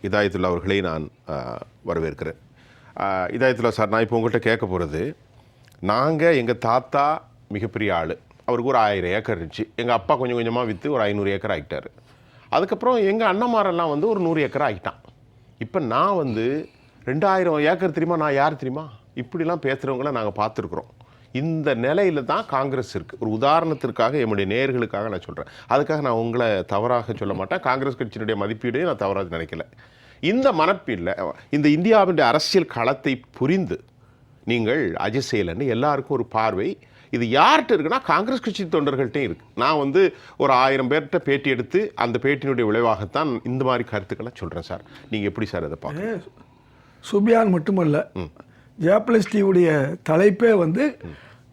இதாயத்துல்லா அவர்களை நான் வரவேற்கிறேன். இதாயத்துல்லா சார், நான் இப்போ உங்கள்கிட்ட கேட்க போகிறது, நாங்கள் எங்கள் தாத்தா மிகப்பெரிய ஆள், அவருக்கு ஒரு 1000 ஏக்கர் இருந்துச்சு. எங்கள் அப்பா கொஞ்சம் கொஞ்சமாக விற்று ஒரு 500 ஏக்கர் ஆகிட்டார். அதுக்கப்புறம் எங்கள் அண்ணமாரெல்லாம் வந்து ஒரு 100 ஏக்கர் ஆகிட்டான். இப்போ நான் வந்து 2000 ஏக்கர் தெரியுமா, நான் யார் தெரியுமா, இப்படிலாம் பேசுகிறவங்கள நாங்கள் பார்த்துருக்குறோம். இந்த நிலையில் தான் காங்கிரஸ் இருக்குது. ஒரு உதாரணத்திற்காக என்னுடைய நேயர்களுக்காக நான் சொல்கிறேன். அதுக்காக நான் உங்களை தவறாக சொல்ல மாட்டேன். காங்கிரஸ் கட்சியினுடைய மதிப்பீடையும் நான் தவறாக நினைக்கல. இந்த மனப்பீடில் இந்த இந்தியாவின் அரசியல் களத்தை புரிந்து நீங்கள் அஜய் செய்யலன்னு எல்லாருக்கும் ஒரு பார்வை இது யார்கிட்ட இருக்குன்னா காங்கிரஸ் கட்சி தொண்டர்கள்ட்டையும் இருக்குது. நான் வந்து ஒரு 1000 பேர்கிட்ட பேட்டி எடுத்து அந்த பேட்டியினுடைய விளைவாகத்தான் இந்த மாதிரி கருத்துக்களை சொல்கிறேன் சார். நீங்கள் எப்படி சார் அதை பார்க்க? சுபியான் மட்டுமல்ல, ஜேப்ளஸ்டியுடைய தலைப்பே வந்து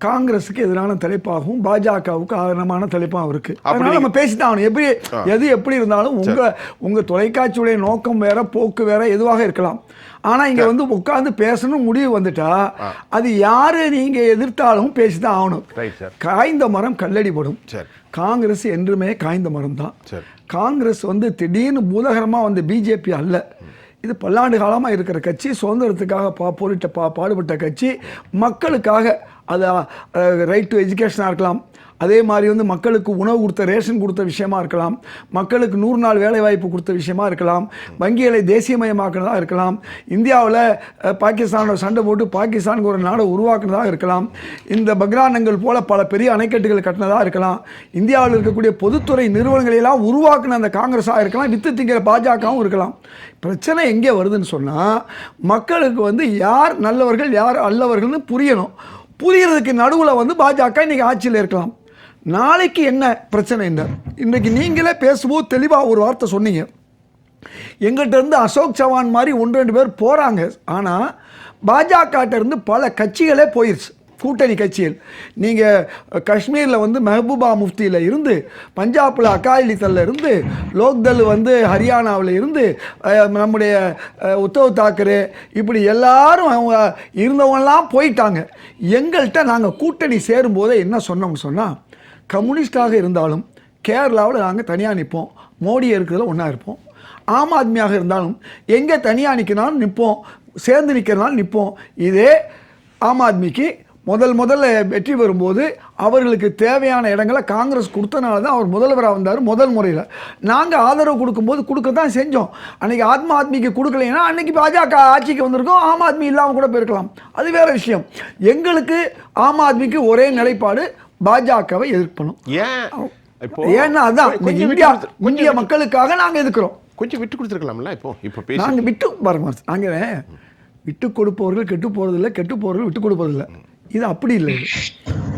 காங்கிரஸுக்கு எதிரான தலைப்பாகவும் பாஜகவுக்கு ஆதரவான தலைப்பாகவும் இருக்கு. அதனால நம்ம பேசித்தான் ஆகணும். எப்படி இருந்தாலும் உங்க தொலைக்காட்சியுடைய நோக்கம் வேற, போக்கு வேற, எதுவாக இருக்கலாம். ஆனா இங்க வந்து உட்கார்ந்து பேசணும் முடிவு வந்துட்டா அது யாரு நீங்க எதிர்த்தாலும் பேசிதான் ஆகணும். காய்ந்த மரம் கல்லடிபடும். காங்கிரஸ் என்றுமே காய்ந்த மரம் தான். காங்கிரஸ் வந்து திடீர்னு பூதகரமா வந்து பிஜேபி அல்ல. இது பல்லாண்டு காலமாக இருக்கிற கட்சி, சுதந்திரத்துக்காக பாடுபட்ட கட்சி, மக்களுக்காக அது ரைட் டு எஜுகேஷனாக இருக்கலாம், அதே மாதிரி வந்து மக்களுக்கு உணவு கொடுத்த, ரேஷன் கொடுத்த விஷயமா இருக்கலாம், மக்களுக்கு 100 நாள் வேலைவாய்ப்பு கொடுத்த விஷயமா இருக்கலாம், வங்கிகளை தேசியமயமாக்குனதாக இருக்கலாம், இந்தியாவில் பாகிஸ்தானோட சண்டை போட்டு பாகிஸ்தானுக்கு ஒரு நாடை உருவாக்குனதாக இருக்கலாம், இந்த பக்ரானங்கள் போல பல பெரிய அணைக்கட்டுகள் கட்டினதாக இருக்கலாம், இந்தியாவில் இருக்கக்கூடிய பொதுத்துறை நிறுவனங்களெல்லாம் உருவாக்குன அந்த காங்கிரஸாக இருக்கலாம், வித்து திங்கிற பாஜகவும் இருக்கலாம். பிரச்சனை எங்கே வருதுன்னு சொன்னால், மக்களுக்கு வந்து யார் நல்லவர்கள் யார் அல்லவர்கள்னு புரியணும். புரியறதுக்கு நடுவில் வந்து பாஜக இன்றைக்கி ஆட்சியில் இருக்கலாம். நாளைக்கு என்ன பிரச்சனை என்ன? இன்றைக்கி நீங்களே பேசும்போது தெளிவாக ஒரு வார்த்தை சொன்னீங்க. எங்கிட்ட இருந்து அசோக் சவான் மாதிரி 1-2 பேர் போகிறாங்க. ஆனால் பாஜகட்ட இருந்து பல கட்சிகளே போயிடுச்சு, கூட்டணி கட்சிகள். நீங்கள் காஷ்மீரில் வந்து மெஹபூபா முஃப்தியில் இருந்து, பஞ்சாபில் அகாலிதளில் இருந்து, லோக்தள் வந்து ஹரியானாவில் இருந்து, நம்முடைய உத்தவ் தாக்கரே, இப்படி எல்லாரும் அவங்க இருந்தவங்கெல்லாம் போயிட்டாங்க. எங்கள்கிட்ட நாங்கள் கூட்டணி சேரும்போதே என்ன சொன்னோம்னு சொன்னால், கம்யூனிஸ்டாக இருந்தாலும் கேரளாவில் நாங்கள் தனியாக நிற்போம், மோடி இருக்கிறதுல ஒன்றா இருப்போம். ஆம் ஆத்மியாக இருந்தாலும் எங்கே தனியாக நிற்கிறனாலும் நிற்போம், சேர்ந்து நிற்கிறனாலும் நிற்போம். இதே ஆம் ஆத்மிக்கு முதல்ல வெற்றி பெறும்போது அவர்களுக்கு தேவையான இடங்களை காங்கிரஸ் கொடுத்தனால தான் அவர் முதல்வராக வந்தார். முதல் முறையில் நாங்கள் ஆதரவு கொடுக்கும்போது கொடுக்க தான் செஞ்சோம். அன்றைக்கி ஆம் ஆத்மிக்கு கொடுக்கலைன்னா அன்றைக்கி பாஜக ஆட்சிக்கு வந்திருக்கோம், ஆம் ஆத்மி இல்லாமல் கூட போயிருக்கலாம், அது வேறு விஷயம். எங்களுக்கு ஆம் ஆத்மிக்கு ஒரே நிலைப்பாடு, பாஜகவை எதிர்க்கணும். ஏன்னா அதுதான் இந்திய மக்களுக்காக நாங்கள் எதிர்க்கிறோம். கொஞ்சம் விட்டு கொடுத்துருக்கலாம்ல. இப்போ நாங்கள் விட்டு பாருங்க, நாங்கள் விட்டு கொடுப்பவர்கள் கெட்டு போகிறதில்லை, கெட்டு போகிறவர்கள் விட்டு கொடுப்பதில்லை. இது அப்படி இல்லை.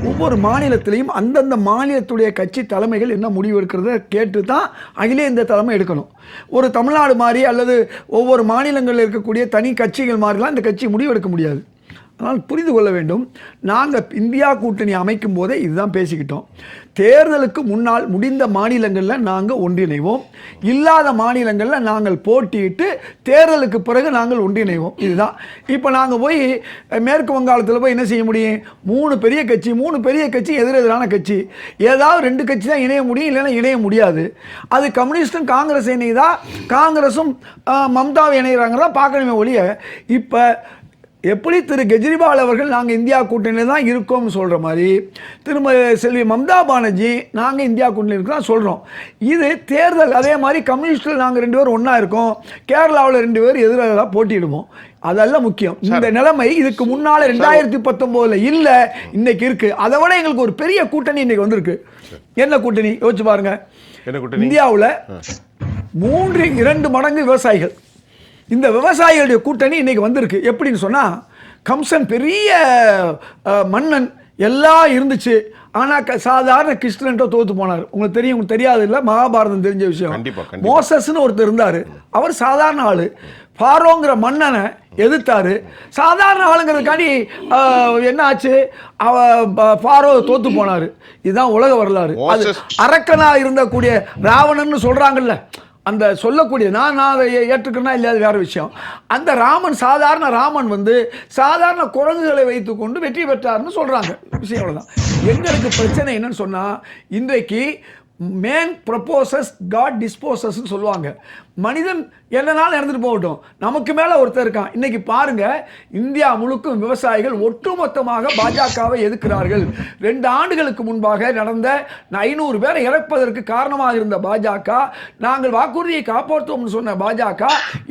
ஒவ்வொரு மாநிலத்திலையும் அந்தந்த மாநிலத்துடைய கட்சி தலைமைகள் என்ன முடிவு எடுக்கிறத கேட்டு தான் அகில இந்த தலைமை எடுக்கணும். ஒரு தமிழ்நாடு மாதிரி அல்லது ஒவ்வொரு மாநிலங்களில் இருக்கக்கூடிய தனி கட்சிகள் மாதிரிலாம் இந்த கட்சி முடிவு எடுக்க முடியாது. ஆனால் புரிந்து கொள்ள வேண்டும், நாங்கள் இந்தியா கூட்டணி அமைக்கும் போதே இதுதான் பேசிக்கிட்டோம். தேர்தலுக்கு முன்னால் முடிந்த மாநிலங்களில் நாங்கள் ஒன்றிணைவோம், இல்லாத மாநிலங்களில் நாங்கள் போட்டியிட்டு தேர்தலுக்கு பிறகு நாங்கள் ஒன்றிணைவோம். இதுதான். இப்போ நாங்கள் போய் மேற்கு வங்காளத்தில் போய் என்ன செய்ய முடியும்? 3 பெரிய கட்சி எதிரெதிரான கட்சி, ஏதாவது 2 கட்சி தான் இணைய முடியும், இல்லைன்னா இணைய முடியாது. அது கம்யூனிஸ்டும் காங்கிரஸ் இணையதா, காங்கிரஸும் மம்தாவை இணைகிறாங்களா பார்க்கணுமே ஒழிய, இப்போ எப்படி திரு கெஜ்ரிவால் அவர்கள் நாங்கள் இந்தியா கூட்டணியில் தான் இருக்கோம்னு சொல்கிற மாதிரி திரும்ப செல்வி மம்தா பானர்ஜி நாங்கள் இந்தியா கூட்டணியில் இருக்கோம் சொல்கிறோம். இது தேர்தல். அதே மாதிரி கம்யூனிஸ்டில் நாங்கள் 2 பேர் ஒன்றா இருக்கோம், கேரளாவில் 2 பேர் எதிராக போட்டியிடுவோம். அதெல்லாம் முக்கியம். இந்த நிலைமை இதுக்கு முன்னால் 2019 இல்லை, இன்னைக்கு இருக்குது. அதை விட எங்களுக்கு ஒரு பெரிய கூட்டணி இன்னைக்கு வந்திருக்கு. என்ன கூட்டணி யோசிச்சு பாருங்க. இந்தியாவில் 2 மடங்கு விவசாயிகள். இந்த விவசாயிகளுடைய கூட்டணி இன்னைக்கு வந்திருக்கு. எப்படின்னு சொன்னால், கம்சன் பெரிய மன்னன் எல்லாம் இருந்துச்சு, ஆனால் சாதாரண கிருஷ்ணன்ட்ட தோத்து போனார். உங்களுக்கு தெரியும், உங்களுக்கு தெரியாது இல்லை, மகாபாரதம் தெரிஞ்ச விஷயம். மோசஸ்ன்னு ஒருத்தர் இருந்தார், அவர் சாதாரண ஆள். ஃபாரோங்கிற மன்னனை எதிர்த்தாரு. சாதாரண ஆளுங்கிறதுக்காண்டி என்ன ஆச்சு, ஃபாரோ தோத்து போனார். இதுதான் உலக வரலாறு. அது அரக்கனாக இருந்தக்கூடிய ராவணன்னு சொல்கிறாங்கல்ல, அந்த சொல்லக்கூடிய நான் அதை ஏற்றுக்கிறேன்னா இல்லாத வேறு விஷயம். அந்த ராமன், சாதாரண ராமன் வந்து சாதாரண குரங்குகளை வைத்துக்கொண்டு வெற்றி பெற்றார்னு சொல்கிறாங்க. விஷயம் அவ்வளோதான். எங்களுக்கு பிரச்சனை என்னன்னு சொன்னால், இன்றைக்கு மேன் ப்ரப்போசஸ் காட் டிஸ்போசஸ்ன்னு சொல்லுவாங்க. மனிதன் என்னனாலும் இறந்துட்டு போகட்டும், நமக்கு மேல ஒருத்தர் இருக்கான். இன்னைக்கு பாருங்க, இந்தியா முழுக்கும் விவசாயிகள் ஒட்டுமொத்தமாக பாஜகவை எதிர்க்கிறார்கள். 2 ஆண்டுகளுக்கு முன்பாக நடந்த 500 பேரை இறப்பதற்கு காரணமாக இருந்த பாஜக, நாங்கள் வாக்குறுதியை காப்பாற்றுவோம் சொன்ன பாஜக,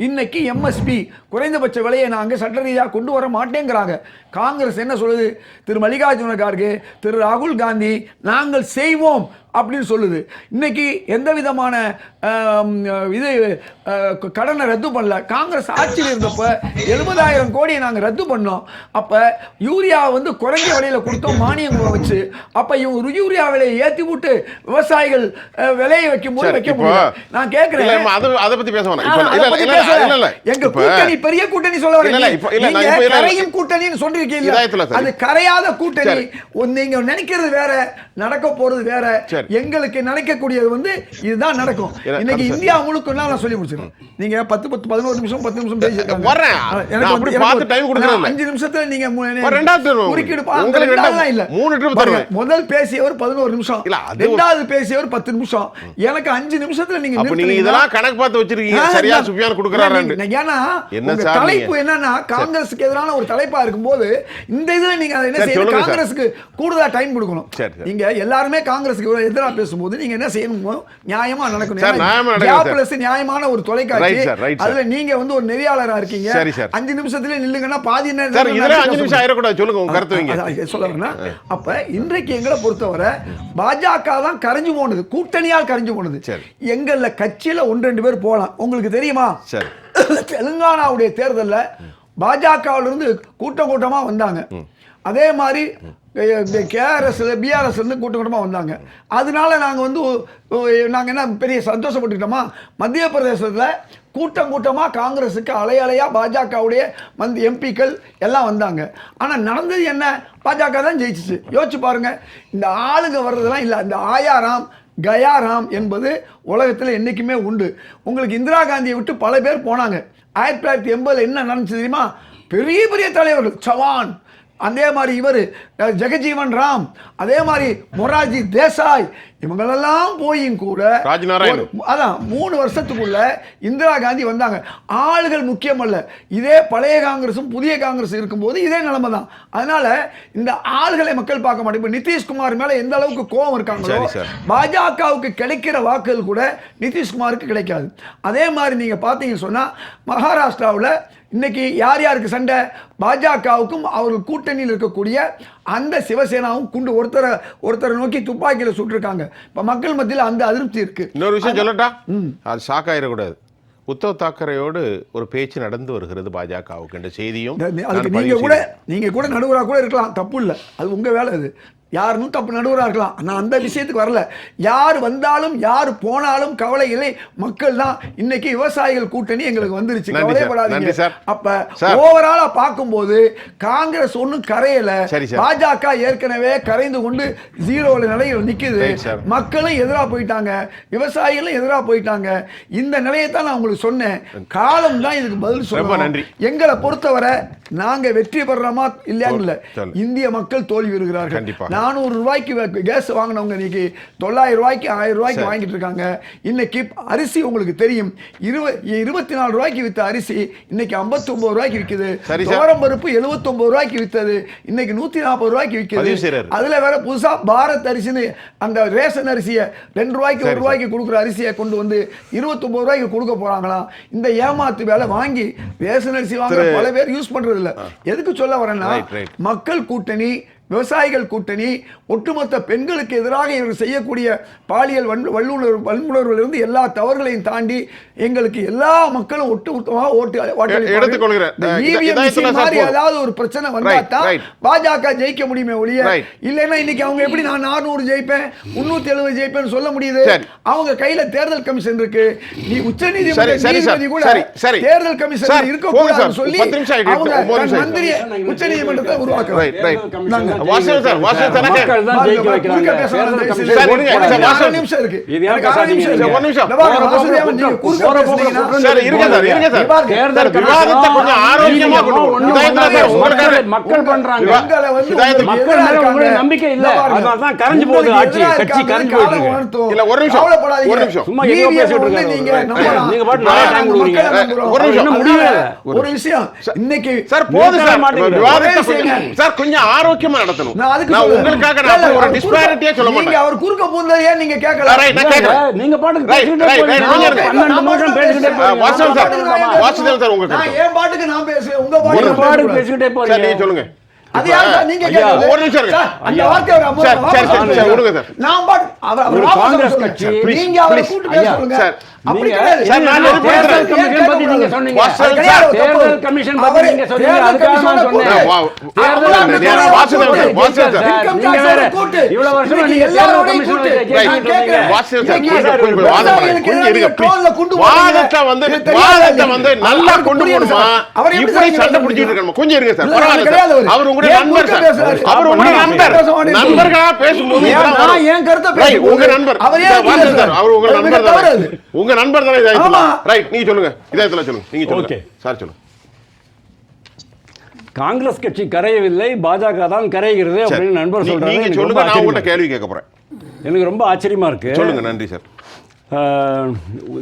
இன்னைக்கு எம்எஸ்பி குறைந்தபட்ச விலையை நாங்கள் சட்ட ரீதியாக கொண்டு வர மாட்டேங்கிறாங்க. காங்கிரஸ் என்ன சொல்லுது? திரு மல்லிகார்ஜுன கார்கே, திரு ராகுல் காந்தி, நாங்கள் செய்வோம் அப்படின்னு சொல்லுது. இன்னைக்கு எந்த விதமான இது கடனை ரத்து பண்ணல. காங்கிரஸ் ஆட்சியில் இருந்தப்ப 70,000 கோடியை நாங்கள் ரத்து பண்ணோம். அப்ப யூரியா வந்து குறைஞ்ச விலையில கொடுத்தோம் மானியம் வச்சு. அப்ப இவங்க யூரியா விலையை ஏற்றி விட்டு விவசாயிகள் விலையை வைக்கும் போது வைக்க முடியும். நான் கேட்கிறேன், அதை பத்தி பேச எங்க கூட்டணி பெரிய கூட்டணி சொல்ல வரீங்க, கரையும் கூட்டணின்னு சொல்றீங்க. அது கரையாத கூட்டணி. நீங்க நினைக்கிறது வேற, நடக்க போறது வேற. எங்களுக்கு நினைக்கக்கூடியது வந்து இதுதான் நடக்கும். இன்னைக்கு இந்தியா முழுக்க நான் சொல்லி முடிச்சிருக்கேன். நீங்க 10-11 நிமிஷம் 10 நிமிஷம் பேசிருக்காங்க. 5 நிமிஷத்துல நீங்க முதல் பேசியவர் 11 நிமிஷம், இரண்டாவது பேசியவர் 10 நிமிஷம், எனக்கு 5 நிமிஷத்துல நீங்க இதெல்லாம் கணக்கு பார்த்து வச்சிருக்கீங்க. சரியா சுபியான் கொடுக்கறாரு. ஏன்னா தலைப்பு என்னன்னா காங்கிரஸுக்கு எதிரான ஒரு தலைப்பா இருக்கும்போது இந்த இதுல நீங்க என்ன செய்யணும்? காங்கிரஸுக்கு கூடுதலா டைம் கொடுக்கணும். நீங்க எல்லாருமே காங்கிரஸுக்கு எதிராக பேசும்போது நீங்க என்ன செய்யணும்? நியாயமா நடக்கணும். நியாயமான ஒரு தொலைக்காட்சி, அதுல நீங்க வந்து ஒரு நெறியாளரா இருக்கீங்க. 5 நிமிஷத்துல நில்லுங்கன்னா பாதி சொல்ல. அப்ப இன்றைக்கு எங்களை பொறுத்தவரை பாஜக தான் கரைஞ்சு போனது, கூட்டணியால் கரைஞ்சு போனது. எங்கள்ல கட்சியில 1-2 பேர் போலாம். உங்களுக்கு தெரியுமா, தெலுங்கானாவுடைய தேர்தல்ல பாஜகவிலிருந்து கூட்டமா வந்தாங்க. அதே மாதிரி கேஆர்எஸ்ல பிஆர்எஸ் இருந்து கூட்டமா வந்தாங்க. அதனால நாங்க என்ன பெரிய சந்தோஷப்பட்டுக்கிட்டோமா? மத்திய பிரதேசத்தில் கூட்டமா காங்கிரஸுக்கு அலையா பாஜகவுடைய எம்பிக்கள் எல்லாம் வந்தாங்க. ஆனா நடந்தது என்ன? பாஜக தான் ஜெயிச்சிச்சு. யோசிச்சு பாருங்க. இந்த ஆளுங்க வர்றதெல்லாம் இல்ல. இந்த ஆயாராம் கயாராம் என்பது உலகத்தில் என்னைக்குமே உண்டு. உங்களுக்கு இந்திரா காந்தியை விட்டு பல பேர் போனாங்க. 1980 என்ன நடந்துச்சு தெரியுமா? பெரிய பெரிய தலைவர்கள், சவான், அதே மாதிரி இவர் ஜெகஜீவன் ராம், அதே மாதிரி மொரார்ஜி தேசாய், இவங்களெல்லாம் போயும் கூட அதான் 3 வருஷத்துக்குள்ள இந்திரா காந்தி வந்தாங்க. ஆளுகள் முக்கியம் அல்ல. இதே பழைய காங்கிரஸும் புதிய காங்கிரஸ் இருக்கும்போது இதே நிலைமை தான். அதனால இந்த ஆளுகளை மக்கள் பார்க்க மாட்டேன். இப்போ நிதிஷ்குமார் மேல எந்த அளவுக்கு கோபம் இருக்காங்களோ, பாஜகவுக்கு கிடைக்கிற வாக்குகள் கூட நிதிஷ்குமாருக்கு கிடைக்காது. அதே மாதிரி நீங்க பார்த்தீங்கன்னு சொன்னா மகாராஷ்டிராவில் இன்னைக்கு யார் யாருக்கு சண்டை? பாஜகவுக்கும் அவர்கள் கூட்டணியில் இருக்கக்கூடிய அந்த சிவசேனாவும் குண்டு ஒருத்தரை நோக்கி துப்பாக்கியில சுட்டிருக்காங்க. இப்ப மக்கள் மத்தியில் அந்த அதிருப்தி இருக்கு. இன்னொரு விஷயம் சொல்லட்டா, அது ஷாக் ஆயிடக்கூடாது. உத்தவ் தாக்கரேயோடு ஒரு பேச்சு நடந்து வருகிறது பாஜகவுக்கு என்ற செய்தியும். நீங்க கூட நடுவராக கூட இருக்கலாம், தப்பு இல்லை, அது உங்க வேலை. அது யாருன்னு தப்பு நடுவராக இருக்கலாம். நான் அந்த விஷயத்துக்கு வரல. யார் வந்தாலும் யார் போனாலும் கவலை இல்லை. மக்கள் தான். இன்னைக்கு விவசாயிகள் கூட்டணி எங்களுக்கு வந்துருச்சு, கவலைப்படாதீங்க. அப்ப ஓவராலா பார்க்கும்போது காங்கிரஸ் ஒன்னும் கரையல. பாஜக ஏற்கனவே கரைந்து கொண்டு 0 நிலையில் நிக்குது. மக்களும் எதிராக போயிட்டாங்க, விவசாயிகளும் எதிராக போயிட்டாங்க. இந்த நிலையை தான் நான் உங்களுக்கு சொன்னேன். காலம் தான் இதுக்கு பதில் சொல்லணும். எங்களை பொறுத்தவரை நாங்க வெற்றி பெறறோமா இல்லையான்னு இல்ல, இந்திய மக்கள் தோல்வி வருகிறார்கள். 400 ரூபாய்க்கு கேஸ் வாங்கினவங்க இன்னைக்கு 900 ரூபாய்க்கு 1000 ரூபாய்க்கு வாங்கிட்டு இருக்காங்க. இன்னைக்கு அரிசி உங்களுக்கு தெரியும், 24 ரூபாய்க்கு வித்த அரிசி இன்னைக்கு 59 ரூபாய்க்கு விற்குது. துவரம் பருப்பு 79 ரூபாய்க்கு வித்தது இன்னைக்கு 140 ரூபாய்க்கு விற்குது. அதுல வேற புதுசா பாரத் அரிசின்னு அந்த ரேஷன் அரிசியை 2 ரூபாய்க்கு 1 ரூபாய்க்கு கொடுக்குற அரிசியை கொண்டு வந்து 29 ரூபாய்க்கு கொடுக்க போறாங்களாம். இந்த ஏமாத்து வேலை வாங்கி ரேஷன் அரிசி வாங்குற பல பேர் யூஸ் பண்றது இல்ல. எதுக்கு சொல்ல வரேன்னா, மக்கள் கூட்டணி, விவசாயிகள் கூட்டணி, ஒட்டுமொத்த பெண்களுக்கு எதிராக இவர்கள் செய்யக்கூடிய பாலியல் வன்முணர்விலிருந்து எல்லா தவறுகளையும் தாண்டி எங்களுக்கு எல்லா மக்களும் ஒட்டுமொத்தமாக ஏதாவது ஒரு பிரச்சனை வந்தாதான் பாஜக ஜெயிக்க முடியுமே ஒழிய, இல்லைன்னா இன்னைக்கு அவங்க எப்படி நான் 400 ஜெயிப்பேன் 370 ஜெயிப்பேன் சொல்ல முடியுது? அவங்க கையில தேர்தல் கமிஷன் இருக்கு. நீ உச்ச நீதிமன்ற கூட தேர்தல் கமிஷன் இருக்கக்கூடாதுன்னு சொல்லி அவங்க மந்திரி உச்ச நீதிமன்றத்தை உருவாக்குறாங்க. வாசன் சார், வாசன் சார், மக்கள் தான் ஜெயிக்க வைக்கிறாங்க. தேர்தல் கமிஷன் சார், ஓட்டு இருங்க, போடுறாங்க. சார், வாசன் நிமிஷம் இருக்கு. இது ஏன் எனக்கு அரை நிமிஷம் பேசாதீங்க? இருக்கு. ஒரு நிமிஷம். இந்த பாருங்க, வாசுதேவன், நீங்க குறுக்க பேசுனீங்கன்னா சார், இருங்க சார், இருங்க சார். தேர்தல் சார், விவாதத்தை கொஞ்சம் ஆரோக்கியமா கொண்டு போங்க. ஒண்ணும் இதாயத்துல சார், உங்களுக்காக மக்கள் பண்றாங்க. உங்களை வந்து இதாயத்துல உங்களுக்கு மக்கள் மேல எதிரா உங்களுக்கு இருக்காங்க. நம்பிக்கை இல்ல. இந்த பாருங்க, அதனால தான் கரைஞ்சு போகுது உங்களுக்கு ஆட்சி. எதிரா கட்சி இருக்காங்க, கரைஞ்சு காலம் போயிட்டு இருக்கு. உணர்த்தும். இல்ல, ஒரு நிமிஷம், கவலைப்படாதீங்க. ஒரு நிமிஷம். சும்மா எங்கேயோ நீங்க பேசிட்டு வந்து இருக்காரு. நீங்க நம்பலாம். நீங்க பாட்டு நிறைய டைம் கொடுக்குறீங்க. ஒரு நிமிஷம். இன்னும் முடியல. ஒரு விஷயம் இன்னைக்கு சார், போதும் சார். மாட்டேங்குது. விவாதத்தை ஒரே கொஞ்சம் விஷயம். சார், கொஞ்சம் ஆரோக்கியமா நடத்தணும். நான் அதுக்கு நான் சொல்றேன். உங்களுக்காக இல்ல, நான் இல்ல, ஒரு அவர் டிஸ்பாரிட்டியே சொல்ல நீங்க மாட்டேன். அவர் குறுக்க பூந்தது ஏன் நீங்க கேட்கல? ரைட், நான் கேட்கறேன். நீங்க பாட்டுக்கு ரைட், பேசிக்கிட்டே ரைட், போறீங்க. ரைட், நீங்க இருங்க. 12 நிமிஷம் பேசிக்கிட்டே போறீங்க. வாசன் சார், நான் வாசுதேவன் சார், உங்க நான் கருத்து. என் பாட்டுக்கு நான் பேசுவேன், உங்க ஒரு பாட்டுக்கு பாட்டுக்கு பேசிக்கிட்டே சார், போறீங்க. நீங்க சொல்லுங்க. அது யார் சார் நீங்க ஐயா, கேக்குறது? ஒரு நிமிஷம் இருங்க. சார், அந்த ஐயா. வார்த்தையை அவர் சார், வாபஸ் சார், வாங்க சார், விடுங்க சார். நான் பாட்டு அவர் ஒரு வாபஸ் காங்கிரஸ் சொல்லுங்க. கட்சி, நீங்க அவரை please, கூட்டு ஐயா, பேச சொல்லுங்க. சார், அப்படி நீங்க கிடையாது. சார், நான் தேர்தல் தேர்தல் கமிஷன் பத்தி நீங்க சொன்னீங்க. வாசன் அது கிடையாது, சார், தப்பு. தேர்தல் கமிஷன் பத்தி அவரே நீங்க சொன்னீங்க. தேர்தல் அதுக்காக நான் கமிஷனை சொன்னேன். வா, தேர்தல் Vasudevan sir, Vasudevan sir. Income நீங்க டாக்ஸ் வேற கூட்டு. இவ்வளவு வருஷமா இன்னைக்கு நீங்க எல்லாரோடையும் தேர்தல் கூட்டு. Commission right. நான் கேட்கிறேன். வாசுதேவன் சார், இன்னைக்கு கொஞ்சம் கொஞ்சம் வாதம் விவசாயிகளுக்கு கொஞ்சம் இருங்க, எதிராக ட்ரோல்ல please. கொண்டு வாதத்தை போறீங்க. வந்து இது தெரியாதா வாதத்தை நீங்க? வந்து நல்லா அவருக்கு கொண்டு புரியுது போகணுமா? சார். அவர் எப்படி இப்படி சார் சண்டை நீங்க பிடிச்சிட்டு இருக்கணுமா? கொஞ்சம் இருங்க சார், இல்ல, பரவாயில்ல கிடையாது சார். அவரு. அவர் உங்களுடைய ஏன் நண்பர் குறுக்க சார். பேசுறாரு? அவர் உங்களுடைய அப்ப நண்பர். பேச வேண்டியது. நண்பர்களா பேசும்போது ஏன் இதெல்லாம் நான் வரும். என் கருத்தை ரைட், பேசும்போது உங்க நண்பர். அவர் ஏன் சார், வாசன் பேசுறாரு? சார், அவர் உங்க அது நண்பர் மிக தவறு தானே? அது. உங்க நண்பர் தானே இதாயத்துல. ஆமா. ரைட், நீங்க சொல்லுங்க. இதாயத்துல சொல்லுங்க. நீங்க சொல்லுங்க. Okay. சார், சொல்லுங்க. காங்கிரஸ் கட்சி கரையவில்லை, பாஜக தான் கரைகிறது சரி. அப்படின்னு நண்பர் சொல்றாரு. நீங்க எனக்கு சொல்லுங்க, ரொம்ப நான் உங்கள்ட்ட ஆச்சரியமா கேள்வி கேட்க போறேன். இருக்கு. எனக்கு ரொம்ப ஆச்சரியமா இருக்கு. சொல்லுங்க. நன்றி சார்.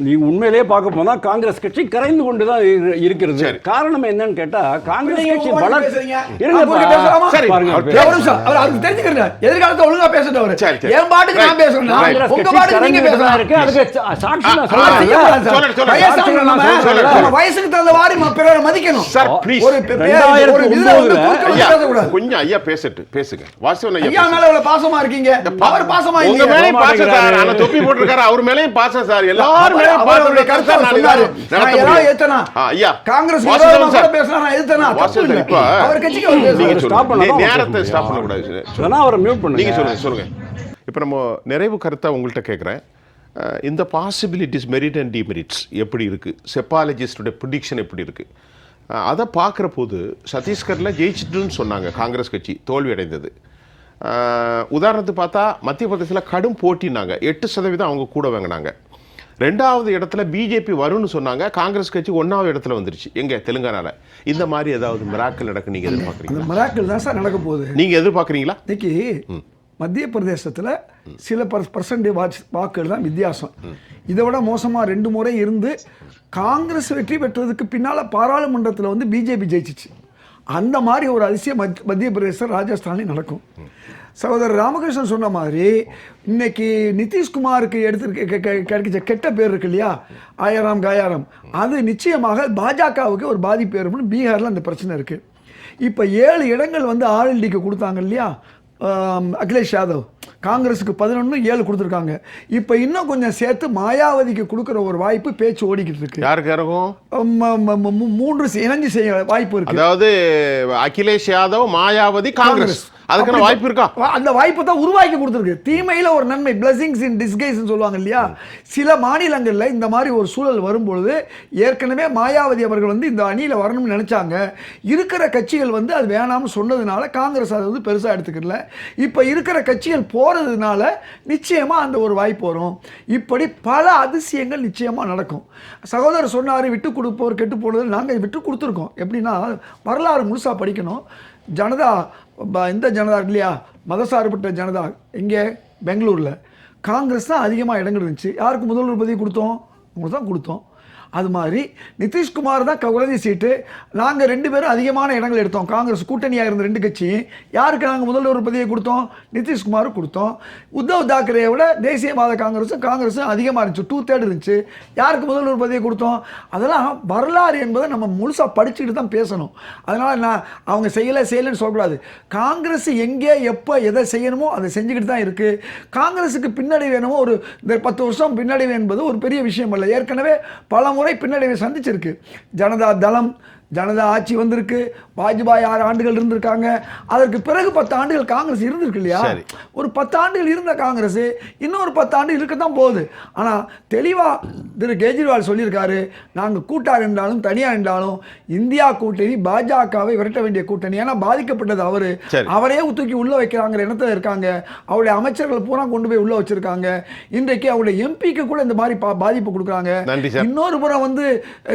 நீ உண்மையிலேயே பார்க்க போனா காங்கிரஸ் கட்சி கரைந்து கொண்டு தான் இருக்கிறது. சரி. காரணம் என்னன்னு கேட்டா காங்கிரஸ் நீங்க கட்சி உங்க வளர் பாட்டுக்கு பேசுறீங்க. இருங்கப்பா. நான் போட்டு பேசலாமா? சரி. பாருங்க, அவர் ஒரு நிமிஷம். அவர் அவருக்கு தெரிஞ்சுக்கிறேன். எதிர்காலத்தை ஒழுங்கா பேசட்டும் அவரு. சரி, சரி. என் பாட்டுக்கு நான் Right. பேசுறேன். Right. உங்க பாட்டுக்கு நீங்க பேசலாம். இருக்கு. அதுக்கு சாட்சி நான் சொல்லலாம். சொல்றேன். சொல்லலாம், சொல்லலாம். வயசானவங்க நம்ம சொல்லலாம். நம்ம வயசுக்கு தகுந்த மாதிரி பிறரை மதிக்கணும். Sir, please. ஒரு இதுல வந்து 2009 குறுக்க வந்து ஐயா, பேசக்கூடாது. கொஞ்சம் ஐயா பேசுங்க. வாசவன் ஐயா ஐயா பேசுங்க. மேல இவ்வளவு பாசமா இருக்கீங்க. அவர் பாசமா உங்க இல்லையா? மேலயும் பாசம் சார். ஆனா தொப்பி போட்டிருக்காரு, அவர் மேலயும் பாசம் சார். எல்லாரும் மேலயும் அவருடைய பாசம் கருத்தை சார். அவர் சொன்னாரு. நான் எல்லாம் ஏத்தனா? ஐயா, காங்கிரஸ் வாசுதேவன் விரோதமா கூட சார். பேசினா நான் எதிர்த்தனா? தப்பு வாசுதேவன் இல்லை. இப்ப அவர் கட்சிக்கு அவர் நீங்க பேசுறாரு. stop பண்ணலாம். சொல்லுங்க. நேரத்தை சொல்லுங்க. ஸ்டாப் பண்ணக்கூடாது. வேணா அவரை மியூட் பண்ணுங்க. நீங்க சொல்லுங்க. இப்போ நம்ம நிறைவு கருத்தை உங்கள்கிட்ட கேட்குறேன். இந்த பாசிபிலிட்டிஸ் மெரிட் அண்ட் டிமெரிட்ஸ் எப்படி இருக்குது, செப்பாலஜிஸ்டுடைய ப்ரிடிக்ஷன் எப்படி இருக்குது, அதை பார்க்குற போது சத்தீஸ்கரில் ஜெயிச்சிட்டுன்னு சொன்னாங்க காங்கிரஸ் கட்சி, தோல்வி அடைந்தது. உதாரணத்துக்கு பார்த்தா மத்திய பிரதேசத்தில் கடும் போட்டினாங்க, 8% அவங்க கூட வாங்கினாங்க. 2வது இடத்துல பிஜேபி வரும்னு சொன்னாங்க, காங்கிரஸ் கட்சி 1வது இடத்துல வந்துருச்சு. எங்கே? தெலுங்கானாவில். இந்த மாதிரி ஏதாவது மிராக்கிள் நடக்கு நீங்கள் எதிர்பார்க்குறீங்க? அந்த மிராக்கிள் தான் சார் நடக்க போகுது. நீங்கள் எதிர்பார்க்குறீங்களா? இன்னைக்கு மத்திய பிரதேசத்தில் சில பர்சன்டேஜ் வாக்குகள் தான் வித்தியாசம். இதை விட மோசமாக 2 முறை இருந்து காங்கிரஸ் வெற்றி பெற்றதுக்கு பின்னால் பாராளுமன்றத்தில் வந்து பிஜேபி ஜெயிச்சிச்சு. அந்த மாதிரி ஒரு அதிசயம் மத்திய பிரதேசம் ராஜஸ்தானில் நடக்கும். சகோதரர் ராமகிருஷ்ணன் சொன்ன மாதிரி இன்னைக்கு நிதிஷ்குமாருக்கு கிடைச்ச கெட்ட பேர் இருக்கு இல்லையா, ஆயிரம் காயாரம், அது நிச்சயமாக பாஜகவுக்கு ஒரு பாதிப்பு ஏற்படும். பீகாரில் அந்த பிரச்சனை இருக்குது. இப்போ 7 இடங்கள் வந்து ஆர்எல்டிக்கு கொடுத்தாங்க இல்லையா, அகிலேஷ் யாதவ். காங்கிரஸுக்கு 11, 7 கொடுத்துருக்காங்க. இப்போ இன்னும் கொஞ்சம் சேர்த்து மாயாவதிக்கு கொடுக்குற ஒரு வாய்ப்பு பேச்சு ஓடிக்கிட்டு இருக்கு. யாருக்கு இருக்கும்? 3 இணைஞ்சு செய்ய வாய்ப்பு இருக்கு. அதாவது அகிலேஷ் யாதவ், மாயாவதி, காங்கிரஸ், அதுக்கான வாய்ப்பு இருக்கா? அந்த வாய்ப்பு தான் உருவாக்கி கொடுத்துருக்கு. தீமையில ஒரு நன்மை, பிளஸிங்ஸ் இன் டிஸ்கைஸ் சொல்லுவாங்க இல்லையா. சில மாநிலங்களில் இந்த மாதிரி ஒரு சூழல் வரும்பொழுது, ஏற்கனவே மாயாவதி அவர்கள் வந்து இந்த அணியில் வரணும்னு நினைச்சாங்க. இருக்கிற கட்சிகள் வந்து அது வேணாம்னு சொன்னதுனால காங்கிரஸ் அதை வந்து பெருசாக எடுத்துக்கல. இப்போ இருக்கிற கட்சிகள் போறதுனால நிச்சயமா அந்த ஒரு வாய்ப்பு வரும். இப்படி பல அதிசயங்கள் நிச்சயமா நடக்கும். சகோதரர் சொன்னாரு விட்டு கொடுப்போர் கெட்டு போனது. நாங்கள் விட்டு கொடுத்துருக்கோம். எப்படின்னா வரலாறு முழுசா படிக்கணும். ஜனதா, இந்த ஜனதா இல்லையா, மதசார்பற்ற ஜனதா, இங்கே பெங்களூரில் காங்கிரஸ் தான் அதிகமாக இடங்கள் இருந்துச்சு. யாருக்கு முதல்வர் பதவி கொடுத்தோம்? உங்களுக்கு தான் கொடுத்தோம். அது மாதிரி நிதிஷ்குமார் தான் குறைஞ்ச சீட்டு. நாங்கள் 2 பேரும் அதிகமான இடங்கள் எடுத்தோம். காங்கிரஸ் கூட்டணியாக இருந்த 2 கட்சியும் யாருக்கு நாங்கள் முதல்வர் பதவியை கொடுத்தோம்? நிதிஷ்குமாருக்கு கொடுத்தோம். உத்தவ் தாக்கரேயை விட தேசியவாத காங்கிரஸும் அதிகமாக இருந்துச்சு, 2/3 இருந்துச்சு. யாருக்கு முதல்வர் பதவியை கொடுத்தோம்? அதெல்லாம் வரலாறு என்பதை நம்ம முழுசாக படிச்சுக்கிட்டு தான் பேசணும். அதனால் நான் அவங்க செய்யலைன்னு சொல்லக்கூடாது. காங்கிரஸ் எங்கே எப்போ எதை செய்யணுமோ அதை செஞ்சுக்கிட்டு தான் இருக்குது. காங்கிரஸுக்கு பின்னடைவு வேணுமோ, ஒரு இந்த 10 வருஷம் பின்னடைவு என்பது ஒரு பெரிய விஷயம் அல்ல. ஏற்கனவே பல முறை பின்னடைவை சந்திச்சிருக்கு. ஜனதா தளம், ஜனதா ஆட்சி வந்திருக்கு, வாஜ்பாய் 6 ஆண்டுகள் இருந்திருக்காங்க, அதற்கு பிறகு 10 ஆண்டுகள் காங்கிரஸ் இருந்திருக்கு இல்லையா? ஒரு 10 ஆண்டுகள் இருந்த காங்கிரஸ் இன்னொரு 10 ஆண்டு இருக்கத்தான் போகுது. ஆனா தெளிவா திரு கெஜ்ரிவால் சொல்லியிருக்காரு, நாங்க கூட்டா இருந்தாலும் தனியா இருந்தாலும் இந்தியா கூட்டணி பாஜகவை விரட்ட வேண்டிய கூட்டணி. ஏன்னா பாதிக்கப்பட்டது அவரு, அவரே தூக்கி உள்ள வைக்கிறாங்க எண்ணத்துல இருக்காங்க. அவருடைய அமைச்சர்கள் பூரா கொண்டு போய் உள்ள வச்சிருக்காங்க. இன்றைக்கு அவருடைய எம்பிக்கு கூட இந்த மாதிரி பாதிப்பு கொடுக்குறாங்க. இன்னொரு புறம் வந்து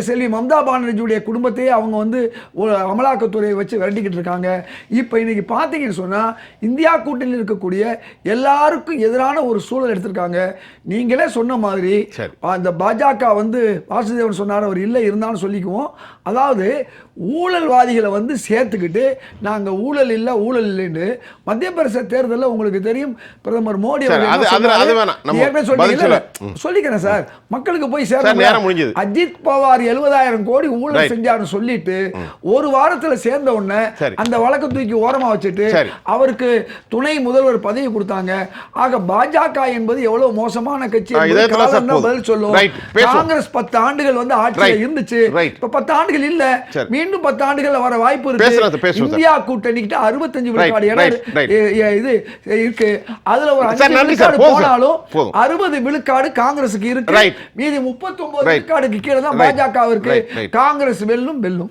செல்வி மம்தா பானர்ஜியுடைய குடும்பத்தையே அவங்க வந்து அமலாக்கத்துறையை வச்சு விரட்டிக்கிட்டு இருக்காங்க. இப்போ இன்னைக்கு பார்த்தீங்கன்னு சொன்னா இந்தியா கூட்டணியில் இருக்கக்கூடிய எல்லாருக்கும் எதிரான ஒரு சூழல் எடுத்திருக்காங்க. நீங்களே சொன்ன மாதிரி அந்த பாஜக வந்து வாசுதேவன் சொன்னார், அவர் இல்லை இருந்தாலும் சொல்லிக்குவோம். அதாவது ஊழல்வாதிகளை வந்து சேர்த்துக்கிட்டு நாங்க ஊழல் இல்லை ஊழல் இல்லைன்னு மத்திய பிரதேச தேர்தலில் உங்களுக்கு தெரியும் பிரதமர் மோடி சொல்லிக்கிறேன் சார், மக்களுக்கு போய் சேர்ந்து அஜித் பவார் 70,000 கோடி ஊழல் செஞ்சாருன்னு சொல்லிட்டு ஒரு வாரத்துல சேர்ந்த உடனே அந்த வழக்கு தூக்கி ஓரமா வச்சுட்டு அவருக்கு துணை முதல்வர் பதவி கொடுத்தாங்க. ஆக பாஜக என்பது எவ்வளவு மோசமான கட்சி பதில் சொல்லும். காங்கிரஸ் 10 ஆண்டுகள் வந்து ஆட்சியில் இருந்துச்சு, இப்ப 10 ஆண்டுகள் இல்ல, மீண்டும் 10 ஆண்டுகள் வர வாய்ப்பு இருக்கு. இந்தியா கூட்டணிக்கிட்ட 65 விழுக்காடு இது இருக்கு. அதுல ஒரு 5 விழுக்காடு போனாலும் 60 விழுக்காடு காங்கிரஸுக்கு இருக்கு. மீதி 39 விழுக்காடுக்கு கீழே தான் பாஜக இருக்கு. காங்கிரஸ் வெல்லும்.